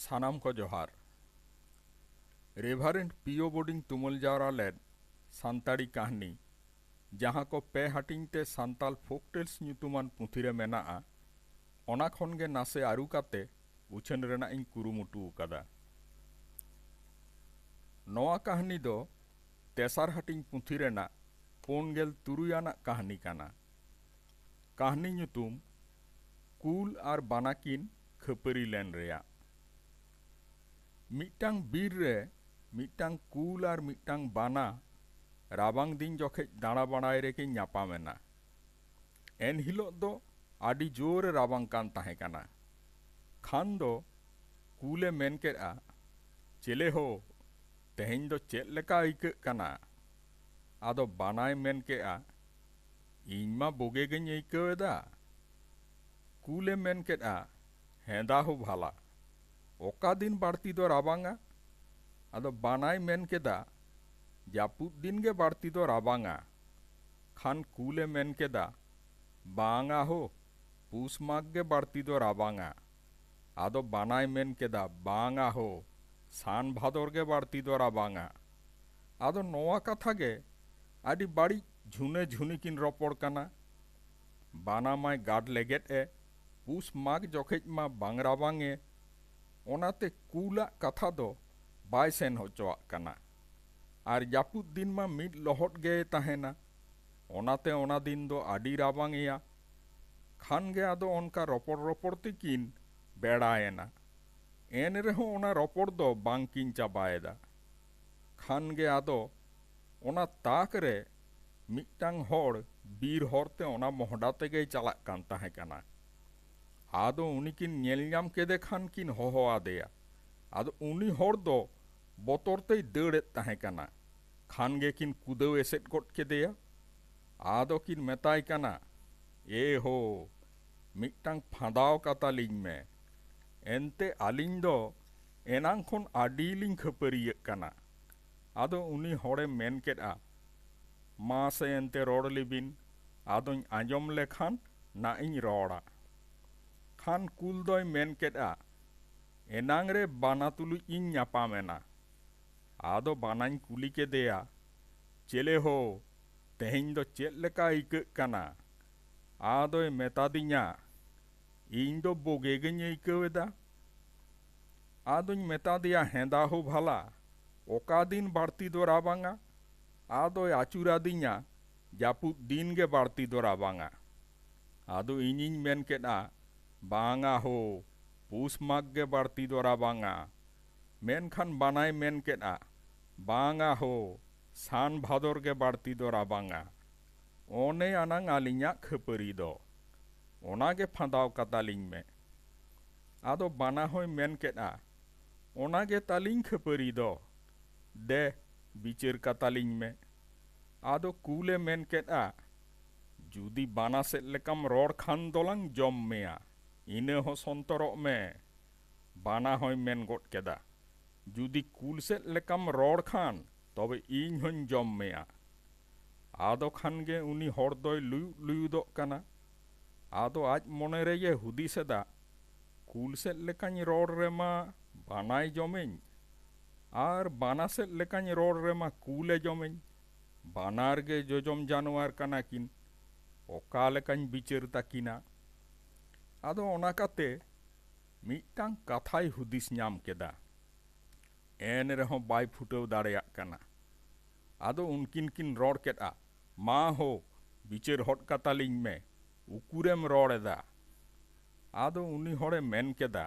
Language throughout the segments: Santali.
सानाम को जोहार रेभारेंट पीओ बोर्डिंग तुमल जावरा लेद सान्ताड़ी कहानी जहाँ को पे हाटिंग ते सान्ताल फोकटेल्स ᱧᱩᱛᱩᱢᱟᱱ पुथी रे मेनाआ ओना खन गे नासे आरु काते उछन रेना इन कुरुमुटु कदा। नोआ कहानी दो तेसार हाटिंग पुथी रेना 4 आना कहानी काना। कहानी ᱧᱩᱛᱩᱢ कुल आर बानाकिन ᱠᱦᱟᱹᱯᱟᱹᱨᱤ लेन रेया। मिट्टांग बीर रे मिट्टांग कुल आर मिट्टांग बाना राबांग दिन जोखे दाड़ा बाड़ाय रे के ᱧᱟᱯᱟᱢᱮᱱᱟ। एन हिलो दो आडी जोर राबांग कान ताहे काना। खान दो कुले मेन केआ चेले हो तेहेñ दो चेद लेका आइकᱟᱹᱜ काना। आदो बानाय मेन केआ इñ मा बोगे गेñ आइकᱟᱹᱣᱮᱫᱟ। कुले मेन केआ हेंदा हो भाला ओका दिन बाड़ती दो राबांगा। आदो बानाय मेन केदा जापुद दिन गे बाड़ती दो राबांगा। खान कुले मेन केदा बांगा हो पूस माग गे बाड़ती दो राबांगा। आदो बानाय मेन केदा बांगा हो सान भादर गे बाड़ती दो राबांगा। आदो नोआ कथा गे आडी बाड़ी झुने झुनी किन रोपड़ काना। बाना माय गाड लेगेट ए पूस माग जोखेज मा बांग राबांगे ओनाते कुला कथा दो बाय सेन होचोआक काना। आर जापुद दिन मा मिड लोहट गे ताहेना ओनाते ओना दिन दो आडी राबांगेया। खान गे आदो ओनका रोपड़ रोपड़ तेकिन बेड़ायेना। एन रेहो ओना रोपड़ दो बांग किन चाबायेदा। खान गे आदो ओना ताक रे मिट्टांग होड़ बीर होरते ओना मोहडा तेगे चालाक कान ताहे काना। आदो उनी किन नेल ᱧᱟᱢ केदे खान किन होहो आदेया। आदो उनी होड़ दो बोतरते दाड़ेद ताहे काना। खान गे किन कुदाव एसेद गोद केदेया। आदो किन मेताय काना ए हो मिट्टांग फांदाव कातालिñ मे एनते आलिñ दो एनांग खन आडी लिñ ᱠᱦᱟᱹᱯᱟᱹᱨᱤᱭᱟᱹᱜ काना। आदो उनी होड़े मेन केदा मा से एनते रोड़ लिबिन आदोñ आंजम लेखान ना इñ रोड़ा। खान कुल दोय मेन केदा एनांग रे बाना तुलुj इñ ᱧᱟᱯᱟᱢᱮᱱᱟ। आदो बानाñ कुली केदेया चेले हो तेहेñ दो चेद लेका आइकᱟᱹᱜ काना। आदोय मेतादिñा इñ दो बोगे गेñ आइकᱟᱹᱣᱮᱫᱟ। आदोñ मेतादिया हेंदा हो भाला ओका दिन बाड़ती दो राबांगा। आदोय आचुरादिñा जापुद दिन गे बाड़ती दो राबांगा। आदो इñिñ मेन केदा बांगा हो पूस माग गे बाड़ती दो राबांगा। मेनखान बानाय मेन केदा बांगा हो सान भादर गे बाड़ती दो राबांगा। ओने आनांग आलिñाग ᱠᱦᱟᱹᱯᱟᱹᱨᱤ दो ओना गे फांदाव कातालिñ मे। आदो बाना होय मेन केदा ओना गे तालिñ ᱠᱦᱟᱹᱯᱟᱹᱨᱤ दो दे बिचार कातालिñ मे। आदो कुले मेन केदा जुदी बाना सेद लेकाम रोड़ खान दोलांग जम मेया इना हो संतरोग मे। बाना होय मेन गोद केदा जुदी कुल सेद लेकाम रोड़ खान तबे इñ होñ जम मेया। आदो खान गे उनी होड़ दोय लुयुद लुयुदोग काना। आदो आज मोने रे ये हुदिसेदा कुल सेद लेकाñ रोड़ रेमा बानाय जमेñ आर बाना सेद लेकाñ रोड़ रेमा कुले जमेñ। बानार गे जोजम जानवर काना किन ओका लेकाñ बिचार ताकिना। आदो ओना काते मिट्टांग कथाय हुदिस ᱧᱟᱢ केदा एन रेहो बाय फुटाव दाड़ेयाग काना। आदो उनकिन किन रोड़ केदा मा हो बिचार होट कातालिñ मे उकुरेम रोड़ेदा। आदो उनी होड़े मेन केदा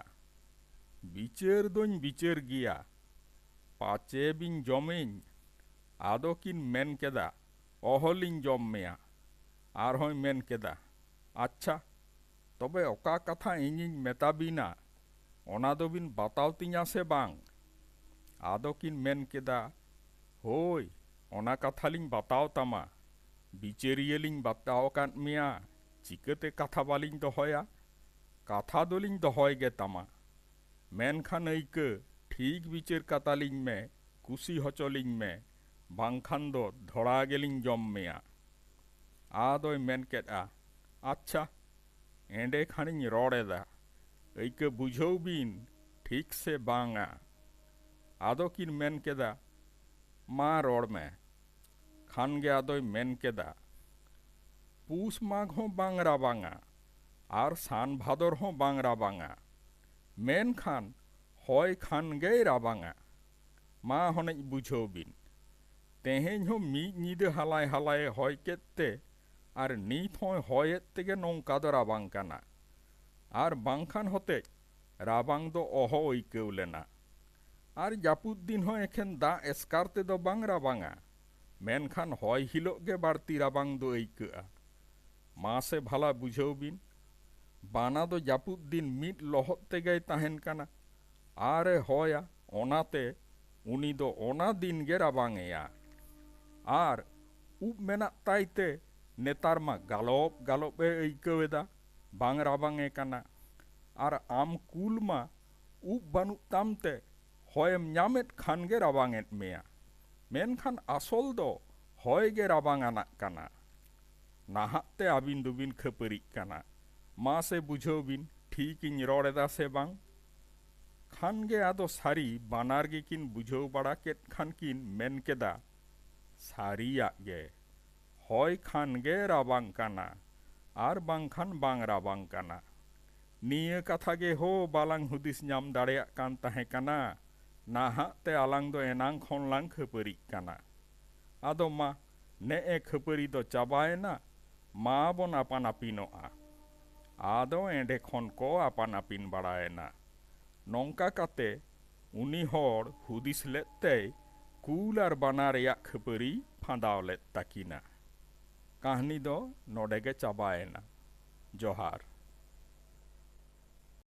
बिचार दोñ बिचार गिया पाचे बिñ जमेñ। आदो किन मेन केदा ओहलिñ जम मेया। आर होय मेन केदा अच्छा तबे ओका कथा इñिñ मेताबिना ओना दो बिन बाताव तिñा से बांग। आदो किन मेन केदा होय ओना कथालिñ बाताव तामा बिचारियलिñ बाताव कान मिया चिकाते कथा बालिñ दोहया। कथा दोलिñ दोहय गे तामा मेनखान आइकো ठीक बिचार कातालिñ मे कुसी होचोलिñ मे बांगखान दो धड़ा गेलिñ जम मेया। आदोय मेन केदा अच्छा एंडे खानिñ रोड़ेदा आइकো बुझाव बिन ᱴᱷᱤᱠ ᱥᱮ ᱵᱟᱝᱟ? ᱟᱫᱚ ᱠᱤᱱ ᱢᱮᱱ ᱠᱮᱫᱟ, ᱢᱟ ᱨᱚᱲ ᱢᱮ᱾ ᱠᱷᱟᱱ ᱜᱮ ᱟᱫᱚᱭ ᱢᱮᱱ ᱠᱮᱫᱟ, ᱯᱩᱥ ᱢᱟᱜᱽ ᱦᱚᱸ ᱵᱟᱝ ᱨᱟᱵᱟᱝᱟ ᱟᱨ ᱥᱟᱱ ᱵᱷᱟᱫᱚᱨ ᱦᱚᱸ ᱵᱟᱝ ᱨᱟᱵᱟᱝᱟ, ᱢᱮᱱᱠᱷᱟᱱ ᱦᱚᱭ ᱠᱷᱟᱱ ᱜᱮᱭ ᱨᱟᱵᱟᱝᱟ᱾ ᱢᱟ ᱦᱚᱱᱮᱡ ᱵᱩᱡᱷᱟᱹᱣ ᱵᱤᱱ, ᱛᱮᱦᱮᱧ ᱦᱚᱸ ᱢᱤᱫ ᱧᱤᱫᱟᱹ ᱦᱟᱞᱟᱭ ᱦᱟᱞᱟᱭᱮ ᱦᱚᱭ ᱠᱮᱫ ᱛᱮ ᱟᱨ ᱱᱤᱛ ᱦᱚᱸᱭ ᱦᱚᱭᱮᱫ ᱛᱮᱜᱮ ᱱᱚᱝᱠᱟ ᱫᱚ ᱨᱟᱵᱟᱝ ᱠᱟᱱᱟ, ᱟᱨ ᱵᱟᱝᱠᱷᱟᱱ ᱦᱚᱛᱮᱡ ᱨᱟᱵᱟᱝ ᱫᱚ ᱚᱦᱚ ᱟᱹᱭᱠᱟᱹᱣ ᱞᱮᱱᱟ। ᱟᱨ ᱡᱟᱹᱯᱩᱫ ᱫᱤᱱ ᱦᱚᱸ ᱮᱠᱷᱮᱱ ᱫᱟᱜ ᱮᱥᱠᱟᱨ ᱛᱮᱫᱚ ᱵᱟᱝ ᱨᱟᱵᱟᱝᱟ, ᱢᱮᱱᱠᱷᱟᱱ ᱦᱚᱭ ᱦᱤᱞᱳᱜ ᱜᱮ ᱵᱟᱹᱲᱛᱤ ᱨᱟᱵᱟᱝ ᱫᱚ ᱟᱹᱭᱠᱟᱹᱜᱼᱟ। ᱢᱟᱥᱮ ᱵᱷᱟᱞᱟ ᱵᱩᱡᱷᱟᱹᱣ ᱵᱤᱱ, ᱵᱟᱱᱟ ᱫᱚ ᱡᱟᱹᱯᱩᱫ ᱫᱤᱱ ᱢᱤᱫ ᱞᱚᱦᱚᱫ ᱛᱮᱜᱮᱭ ᱛᱟᱦᱮᱱ ᱠᱟᱱᱟ ᱟᱨᱮ ᱦᱚᱭᱟ, ᱚᱱᱟᱛᱮ ᱩᱱᱤ ᱫᱚ ᱚᱱᱟ ᱫᱤᱱ ᱜᱮ ᱨᱟᱵᱟᱝᱮᱭᱟ। ᱟᱨ ᱩᱵ ᱢᱮᱱᱟᱜ ᱛᱟᱭ ᱛᱮ ᱱᱮᱛᱟᱨ ᱢᱟ ᱜᱟᱞᱚᱵ ᱜᱟᱞᱚᱵ ᱮ ᱟᱹᱭᱠᱟᱹᱣᱮᱫᱟ, ᱵᱟᱝ ᱨᱟᱵᱟᱝᱮ ᱠᱟᱱᱟ। ᱟᱨ ᱟᱢ ᱠᱩᱞ ᱢᱟ ᱩᱵ ᱵᱟᱹᱱᱩᱜ ᱛᱟᱢ ᱛᱮ ᱦᱚᱭᱮᱢ ᱧᱟᱢᱮᱫ ᱠᱷᱟᱱ ᱜᱮ ᱨᱟᱵᱟᱝᱮᱫ ᱢᱮᱭᱟ, ᱢᱮᱱᱠᱷᱟন ᱟᱥᱚᱞ ᱫᱚ ᱦᱚᱭ ᱜᱮ ᱨᱟᱵᱟᱝ ᱟᱱᱟᱜ ᱠᱟᱱᱟ। ᱱᱟᱦᱟᱜ ᱛᱮ ᱟᱹᱵᱤᱱ ᱫᱚᱵᱤᱱ ᱠᱷᱟᱹᱯᱟᱹᱨᱤᱜ ᱠᱟᱱᱟ। ᱢᱟᱥᱮ ᱵᱩᱡᱷᱟᱹᱣ ᱵᱤᱱ ᱴᱷᱤᱠᱤᱧ ᱨᱚᱲ ᱮᱫᱟ ᱥᱮ ᱵᱟᱝ? ᱠᱷᱟᱱ ᱜᱮ ᱟᱫᱚ ᱥᱟᱹᱨᱤ ᱵᱟᱱᱟᱨ ᱜᱮᱠᱤᱱ ᱵᱩᱡᱷᱟᱹᱣ ᱵᱟᱲᱟ ᱠᱮᱫ ᱠᱷᱟᱱ ᱠᱤᱱ ᱢᱮᱱ ᱠᱮᱫᱟ, ᱥᱟᱹᱨᱤᱭᱟᱜ ᱜᱮ, ᱦᱚᱭ ᱠᱷᱟᱱ ᱜᱮ ᱨᱟᱵᱟᱝ ᱠᱟᱱᱟ ᱟᱨ ᱵᱟᱝᱠᱷᱟᱱ ᱵᱟᱝ ᱨᱟᱵᱟᱝ ᱠᱟᱱᱟ। ᱱᱤᱭᱟᱹ ᱠᱟᱛᱷᱟ ᱜᱮ ᱦᱳ ᱵᱟᱞᱟᱝ ᱦᱩᱫᱤᱥ ᱧᱟᱢ ᱫᱟᱲᱮᱭᱟᱜ ᱠᱟᱱ ᱛᱟᱦᱮᱸ ᱠᱟᱱᱟ, ᱱᱟᱦᱟᱜ ᱛᱮ ᱟᱞᱟᱝ ᱫᱚ ᱮᱱᱟᱝ ᱠᱷᱚᱱ ᱞᱟᱝ ᱠᱷᱟᱹᱯᱟᱹᱨᱤᱜ ᱠᱟᱱᱟ। ᱟᱫᱚ ᱢᱟ ᱱᱮᱜᱼᱮ ᱠᱷᱟᱹᱯᱟᱹᱨᱤ ᱫᱚ ᱪᱟᱵᱟᱭᱮᱱᱟ, ᱢᱟ ᱵᱚᱱ ᱟᱯᱟᱱ ᱟᱹᱯᱤᱱᱚᱜᱼᱟ। ᱟᱫᱚ ᱮᱸᱰᱮ ᱠᱷᱚᱱ ᱠᱚ ᱟᱯᱟᱱ ᱟᱹᱯᱤᱱ ᱵᱟᱲᱟᱭᱮᱱᱟ। ᱱᱚᱝᱠᱟ ᱠᱟᱛᱮ ᱩᱱᱤ ᱦᱚᱲ ᱦᱩᱫᱤᱥ ᱞᱮᱫ ᱛᱮᱭ ᱠᱩᱞ ᱟᱨ ᱵᱟᱱᱟ ᱨᱮᱭᱟᱜ ᱠᱷᱟᱹᱯᱟᱹᱨᱤ ᱯᱷᱟᱸᱫᱟᱣ ᱞᱮᱫ ᱛᱟᱹᱠᱤᱱᱟ। ᱠᱟᱹᱦᱱᱤ ᱫᱚ ᱱᱚᱰᱮ ᱜᱮ ᱪᱟᱵᱟᱭᱮᱱᱟ। ᱡᱚᱦᱟᱨ।